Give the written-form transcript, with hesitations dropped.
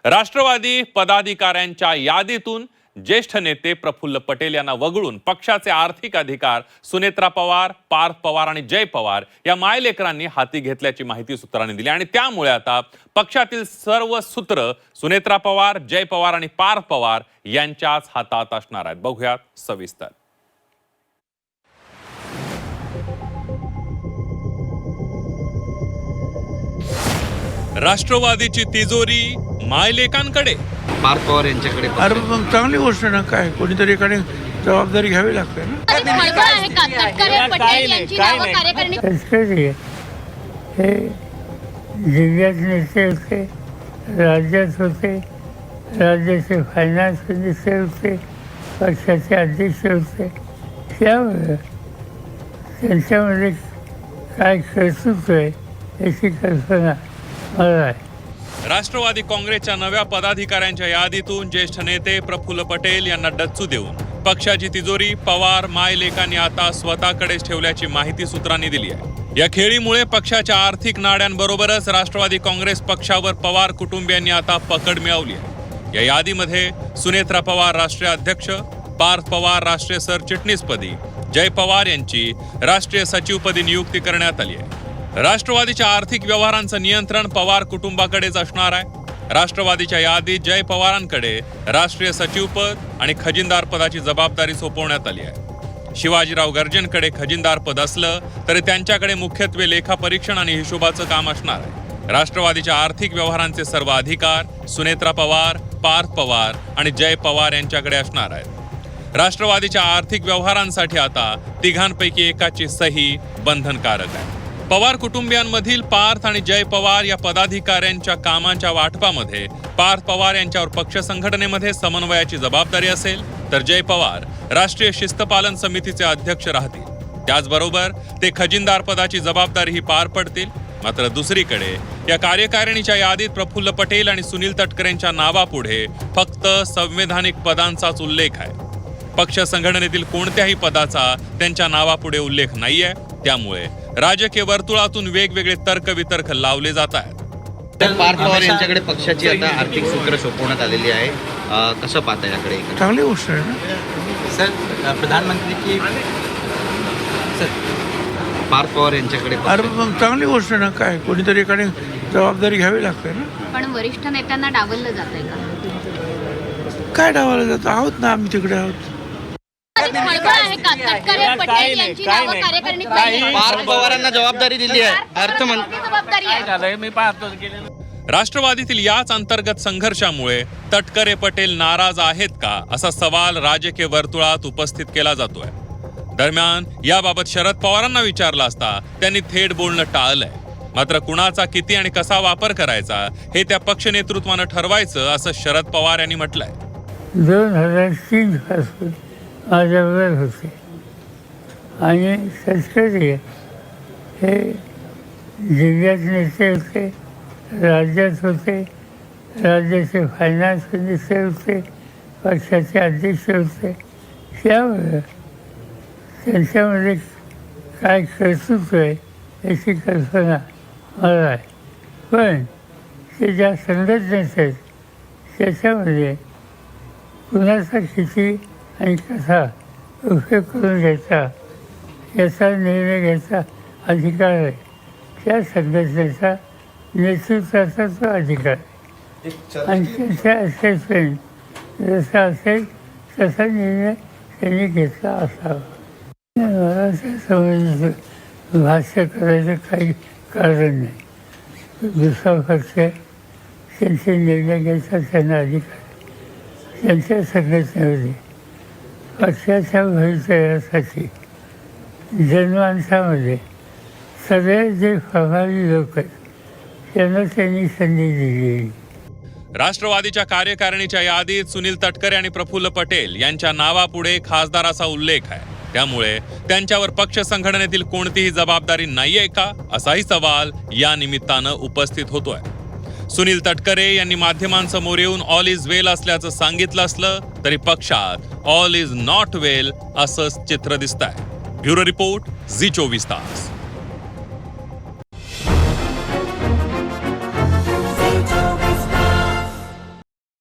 राष्ट्रवादी पदाधिकाऱ्यांच्या यादीतून ज्येष्ठ नेते प्रफुल्ल पटेल यांना वगळून पक्षाचे आर्थिक अधिकार सुनेत्रा पवार, पार्थ पवार आणि जय पवार या मायलेकरांनी हाती घेतल्याची माहिती सूत्रांनी दिली आणि त्यामुळे आता पक्षातील सर्व सूत्र सुनेत्रा पवार, जय पवार आणि पार्थ पवार यांच्याच हातात असणार आहेत। बघूयात सविस्तर। राष्ट्रवादीची तिजोरी मायलेकांकडे, पार्थ पवार यांच्याकडे। अरे मग चांगली गोष्ट ना, काय कोणीतरी एकाने जबाबदारी घ्यावी लागते ना। हे जिल्ह्यात नेते होते, राज्यात होते, राज्याचे फायनान्स मिनिस्टर होते, पक्षाचे अध्यक्ष होते, त्यामुळे त्यांच्यामध्ये काय कर्तृत्व आहे याची कल्पना मला आहे। राष्ट्रवादी काँग्रेसच्या नव्या पदाधिकाऱ्यांच्या यादीतून ज्येष्ठ नेते प्रफुल्ल पटेल यांना डच्चू देऊन पक्षाची तिजोरी पवार मायलेकांनी आता स्वतःकडेच ठेवल्याची माहिती सूत्रांनी दिली आहे। या खेळीमुळे पक्षाच्या आर्थिक नाड्यांबरोबरच राष्ट्रवादी काँग्रेस पक्षावर पवार कुटुंबियांनी आता पकड मिळवली आहे। या यादीमध्ये सुनेत्रा पवार राष्ट्रीय अध्यक्ष, पार्थ पवार राष्ट्रीय सरचिटणीसपदी, जय पवार यांची राष्ट्रीय सचिवपदी नियुक्ती करण्यात आली आहे। राष्ट्रवादीच्या आर्थिक व्यवहारांचं नियंत्रण पवार कुटुंबाकडेच असणार आहे। राष्ट्रवादीच्या यादीत जय पवारांकडे राष्ट्रीय सचिवपद आणि खजिनदार पदाची जबाबदारी सोपवण्यात आली आहे। शिवाजीराव गर्जेंकडे खजिनदार पद असलं तरी त्यांच्याकडे मुख्यत्वे लेखापरीक्षण आणि हिशोबाचं काम असणार आहे। राष्ट्रवादीच्या आर्थिक व्यवहारांचे सर्व अधिकार सुनेत्रा पवार, पार्थ पवार आणि जय पवार यांच्याकडे असणार आहेत। राष्ट्रवादीच्या आर्थिक व्यवहारांसाठी आता तिघांपैकी एकाची सही बंधनकारक आहे। पवार कुटुंबियांमधील पार्थ आणि जय पवार या पदाधिकाऱ्यांच्या कामांच्या वाटपामध्ये पार्थ पवार यांच्यावर पक्ष संघटनेमध्ये समन्वयाची जबाबदारी असेल, तर जय पवार राष्ट्रीय शिस्तपालन समितीचे अध्यक्ष राहतील। त्याचबरोबर ते खजिनदार पदाची जबाबदारीही पार पडतील। मात्र दुसरीकडे या कार्यकारिणीच्या यादीत प्रफुल्ल पटेल आणि सुनील तटकरेंच्या नावापुढे फक्त संवैधानिक पदांचाच उल्लेख आहे। पक्ष संघटनेतील कोणत्याही पदाचा त्यांच्या नावापुढे उल्लेख नाहीये। त्यामुळे राजकीय वर्तुळातून वेगवेगळे तर्कवितर्क लावले जात आहेत। तर पार्थ पवार यांच्याकडे पक्षाची आता आर्थिक सूत्र सोपवण्यात आलेली आहे, कसं पाहता याकडे? चांगली गोष्ट आहे ना सर। प्रधानमंत्री की सर पार्थ पवार यांच्याकडे। अरे मग चांगली गोष्ट ना, काय कोणीतरी एकाने जबाबदारी घ्यावी लागते ना। पण वरिष्ठ नेत्यांना डावललं जातंय का? काय डावाला जातं आहोत ना, आम्ही तिकडे आहोत। पार्थ पवारांना जबाबदारी दिली आहे, अर्थमंत्री। राष्ट्रवादीतील याच अंतर्गत संघर्षामुळे तटकरे पटेल नाराज आहेत का असा सवाल राजकीय वर्तुळात उपस्थित केला जातोय। दरम्यान याबाबत शरद पवारांना विचारलं असता त्यांनी थेट बोलणं टाळलंय। मात्र कुणाचा किती आणि कसा वापर करायचा हे त्या पक्ष नेतृत्वानं ठरवायचं असं शरद पवार यांनी म्हटलंय। 2003 पासून माझ्यावर होते आणि तटकरे हे जिल्ह्यात नेते होते, राज्यात होते, राज्याचे फायनान्स मिनिस्टर होते, पक्षाचे अध्यक्ष होते, त्यामुळे त्यांच्यामध्ये काय कर्तृत्व आहे याची कल्पना मला आहे। पण ते ज्या संघटनेत आहेत त्याच्यामध्ये कुणाचा किती आणि कसा उपयोग करून घ्यायचा याचा निर्णय घ्यायचा अधिकार आहे। त्या संघटनेचा नेतृत्वाचा तो अधिकार आहे आणि त्याच्या असेसमेंट जसा असेल तसा निर्णय त्यांनी घेतला असावा। मला त्या संबंधित भाष्य करायचं काही कारण नाही। दुसरा पक्ष त्यांचे निर्णय घ्यायचा त्यांना अधिकार आहे। त्यांच्या संघटनेमध्ये पक्षाच्या भवितव्यासाठी जनमानसामध्ये सगळे जे प्रभावी लोक आहेत त्यांना त्यांनी संधी दिली। राष्ट्रवादीच्या कार्यकारिणीच्या यादीत सुनील तटकरे आणि प्रफुल्ल पटेल यांच्या नावापुढे खासदाराचा उल्लेख आहे। त्यामुळे त्यांच्यावर पक्ष संघटनेतील कोणतीही जबाबदारी नाहीये का असाही सवाल या निमित्तानं उपस्थित होतोय। सुनील तटकरे यांनी माध्यमांसमोर येऊन ऑल इज वेल असल्याचं सांगितलं असलं तरी पक्षात ऑल इज नॉट वेल असंच चित्र दिसतंय। ब्युरो रिपोर्ट, झी 24 तास।